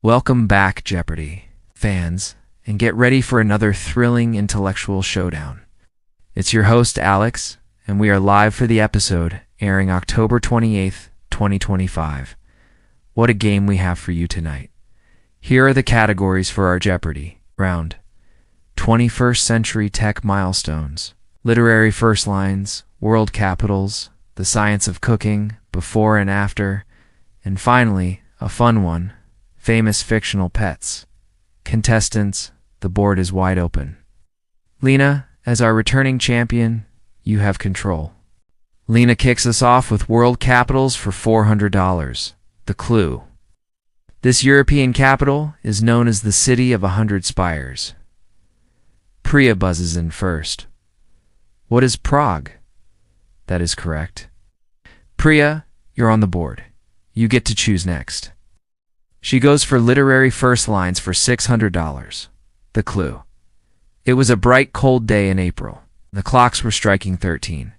Welcome back, Jeopardy! Fans, and get ready for another thrilling intellectual showdown. It's your host, Alex, and we are live for the episode airing October 28th, 2025. What a game we have for you tonight. Here are the categories for our Jeopardy! Round. 21st Century Tech Milestones, Literary First Lines, World Capitals, The Science of Cooking, Before and After, and finally, a fun one, Famous Fictional Pets. Contestants, the board is wide open. Lena, as our returning champion, you have control. Lena kicks us off with World Capitals for $400. The clue. This European capital is known as the City of 100 Spires. Priya buzzes in first. What is Prague? That is correct. Priya, you're on the board. You get to choose next. She goes for Literary First Lines for $600. The clue. It was a bright, cold day in April. The clocks were striking 13.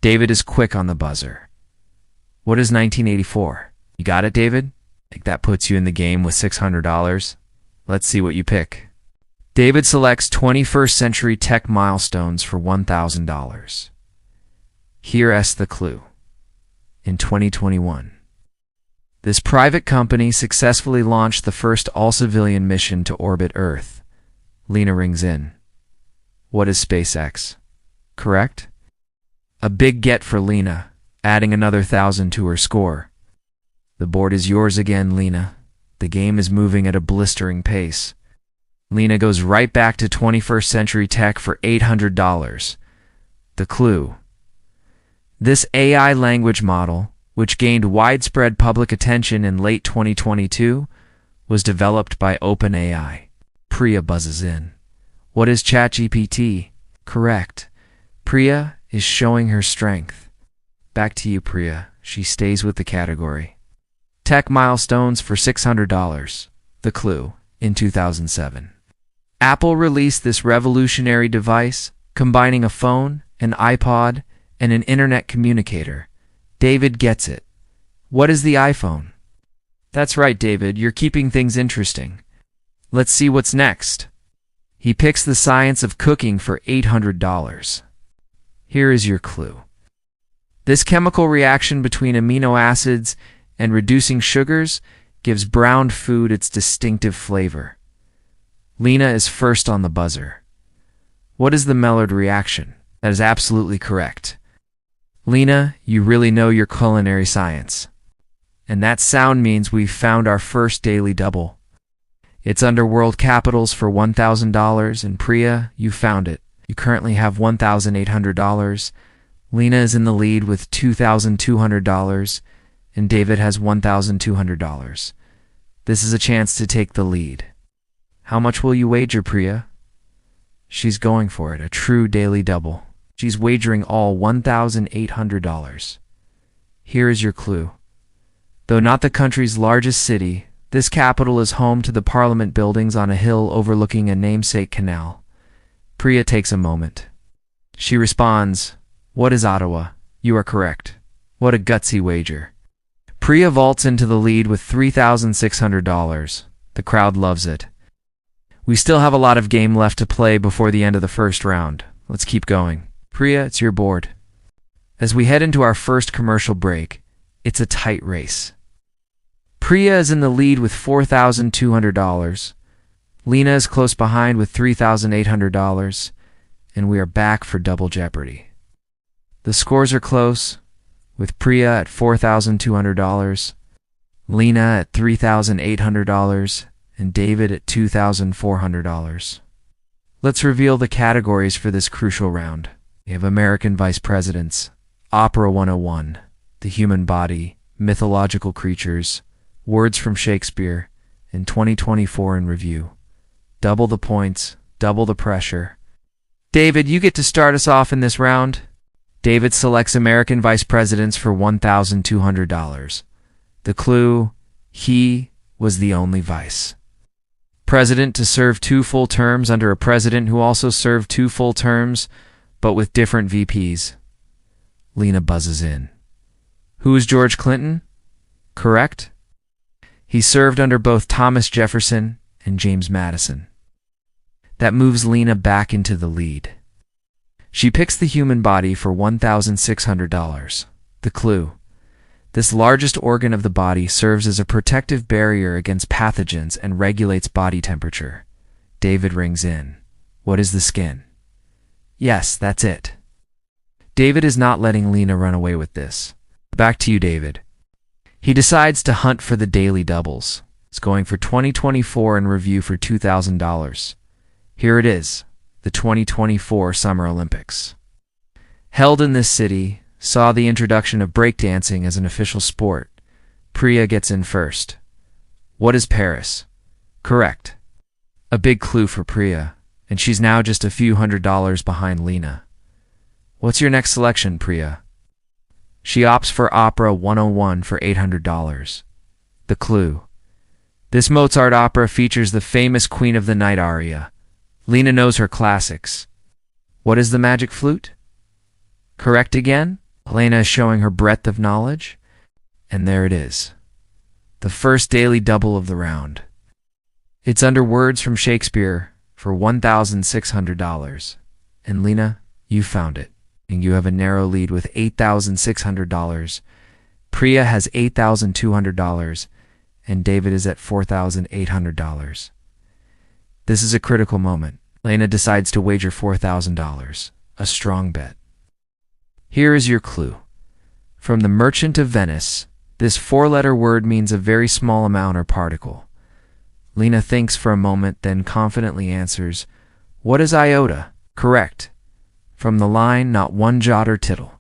David is quick on the buzzer. What is 1984? You got it, David? I think that puts you in the game with $600. Let's see what you pick. David selects 21st Century Tech Milestones for $1,000. Here's the clue. In 2021. This private company successfully launched the first all-civilian mission to orbit Earth. Lena rings in. What is SpaceX? Correct? A big get for Lena, adding another 1,000 to her score. The board is yours again, Lena. The game is moving at a blistering pace. Lena goes right back to 21st Century Tech for $800. The clue. This AI language model, which gained widespread public attention in late 2022, was developed by OpenAI. Priya buzzes in. What is ChatGPT? Correct. Priya is showing her strength. Back to you, Priya. She stays with the category. Tech Milestones for $600. The clue. In 2007. Apple released this revolutionary device, combining a phone, an iPod, and an internet communicator. David gets it. What is the iPhone? That's right, David. You're keeping things interesting. Let's see what's next. He picks The Science of Cooking for $800. Here is your clue. This chemical reaction between amino acids and reducing sugars gives browned food its distinctive flavor. Lena is first on the buzzer. What is the Maillard reaction? That is absolutely correct. Lena, you really know your culinary science. And that sound means we've found our first daily double. It's under World Capitals for $1,000, and Priya, you found it. You currently have $1,800. Lena is in the lead with $2,200, and David has $1,200. This is a chance to take the lead. How much will you wager, Priya? She's going for it, a true daily double. She's wagering all $1,800. Here is your clue. Though not the country's largest city, this capital is home to the Parliament buildings on a hill overlooking a namesake canal. Priya takes a moment. She responds, What is Ottawa? You are correct. What a gutsy wager. Priya vaults into the lead with $3,600. The crowd loves it. We still have a lot of game left to play before the end of the first round. Let's keep going. Priya, it's your board. As we head into our first commercial break, it's a tight race. Priya is in the lead with $4,200. Lena is close behind with $3,800, and we are back for Double Jeopardy. The scores are close, with Priya at $4,200, Lena at $3,800, and David at $2,400. Let's reveal the categories for this crucial round. We have American Vice Presidents, Opera 101, The Human Body, Mythological Creatures, Words from Shakespeare, and 2024 in Review. Double the points, double the pressure. David, you get to start us off in this round. David selects American Vice Presidents for $1,200. The clue, he was the only vice. President to serve 2 full terms under a president who also served 2 full terms, but with different VPs. Lena buzzes in. Who is George Clinton? Correct? He served under both Thomas Jefferson and James Madison. That moves Lena back into the lead. She picks the human body for $1,600. The clue: this largest organ of the body serves as a protective barrier against pathogens and regulates body temperature. David rings in. What is the skin? Yes, that's it. David is not letting Lena run away with this. Back to you, David. He decides to hunt for the daily doubles. It's going for 2024 in review for $2,000. Here it is, the 2024 Summer Olympics. Held in this city, saw the introduction of breakdancing as an official sport. Priya gets in first. What is Paris? Correct. A big clue for Priya, and she's now just a few $100s behind Lena. What's your next selection, Priya? She opts for Opera 101 for $800. The clue: this Mozart opera features the famous Queen of the Night aria. Lena knows her classics. What is the magic flute? Correct again? Lena is showing her breadth of knowledge. And there it is, the first daily double of the round. It's under Words from Shakespeare for $1,600. And Lena, you found it. And you have a narrow lead with $8,600. Priya has $8,200. And David is at $4,800. This is a critical moment. Lena decides to wager $4,000, a strong bet. Here is your clue. From The Merchant of Venice, this four-letter word means a very small amount or particle. Lena thinks for a moment, then confidently answers, what is iota? Correct. From the line, not one jot or tittle.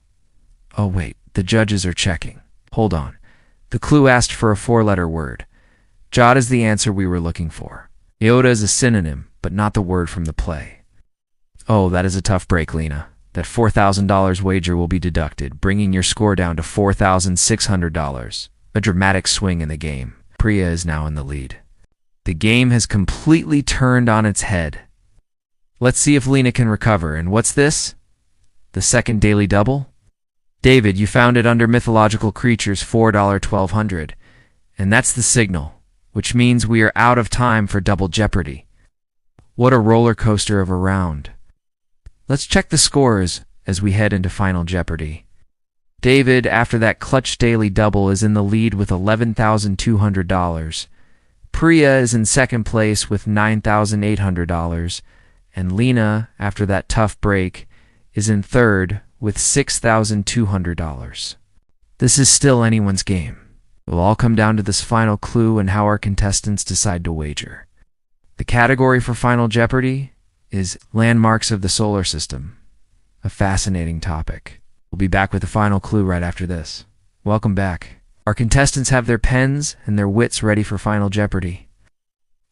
Oh wait, the judges are checking. Hold on. The clue asked for a four-letter word. Jot is the answer we were looking for. Iota is a synonym, but not the word from the play. Oh, that is a tough break, Lena. That $4,000 wager will be deducted, bringing your score down to $4,600. A dramatic swing in the game. Priya is now in the lead. The game has completely turned on its head. Let's see if Lena can recover. And what's this? The second daily double? David, you found it under mythological creatures, $4,1200. And that's the signal, which means we are out of time for Double Jeopardy. What a roller coaster of a round. Let's check the scores as we head into Final Jeopardy. David, after that clutch daily double, is in the lead with $11,200. Priya is in second place with $9,800. And Lena, after that tough break, is in third with $6,200. This is still anyone's game. It will all come down to this final clue and how our contestants decide to wager. The category for Final Jeopardy is Landmarks of the Solar System. A fascinating topic. We'll be back with the final clue right after this. Welcome back. Our contestants have their pens and their wits ready for Final Jeopardy.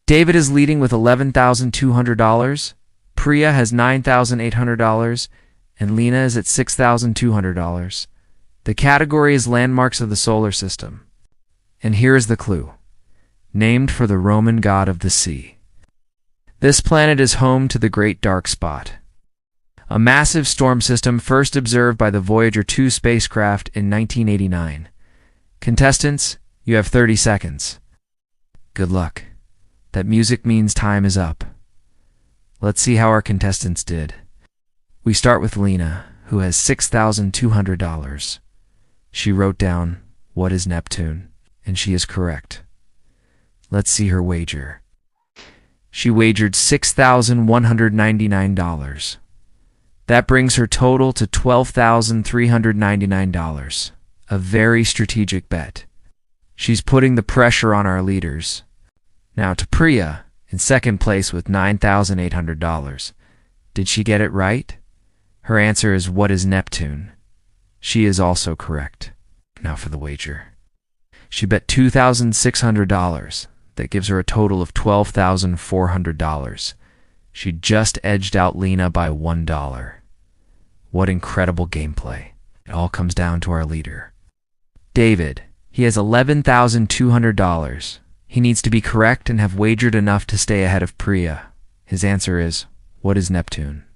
David is leading with $11,200. Priya has $9,800. And Lena is at $6,200. The category is Landmarks of the Solar System. And here is the clue. Named for the Roman god of the sea. This planet is home to the Great Dark Spot, a massive storm system first observed by the Voyager 2 spacecraft in 1989. Contestants, you have 30 seconds. Good luck. That music means time is up. Let's see how our contestants did. We start with Lena, who has $6,200. She wrote down, what is Neptune? And she is correct. Let's see her wager. She wagered $6,199. That brings her total to $12,399. A very strategic bet. She's putting the pressure on our leaders. Now to Priya, in second place with $9,800. Did she get it right? Her answer is, what is Neptune? She is also correct. Now for the wager. She bet $2,600. That gives her a total of $12,400. She just edged out Lena by $1. What incredible gameplay. It all comes down to our leader. David, he has $11,200. He needs to be correct and have wagered enough to stay ahead of Priya. His answer is, what is Neptune?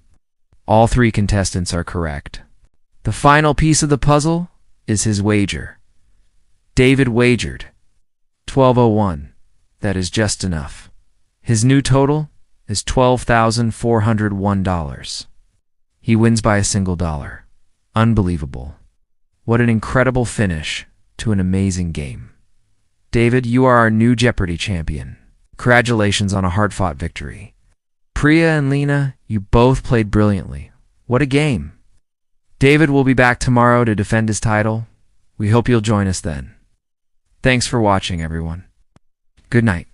All three contestants are correct. The final piece of the puzzle is his wager. David wagered 1201. That is just enough. His new total is $12,401. He wins by a single dollar. Unbelievable. What an incredible finish to an amazing game. David, you are our new Jeopardy champion. Congratulations on a hard-fought victory. Priya and Lena, you both played brilliantly. What a game. David will be back tomorrow to defend his title. We hope you'll join us then. Thanks for watching, everyone. Good night.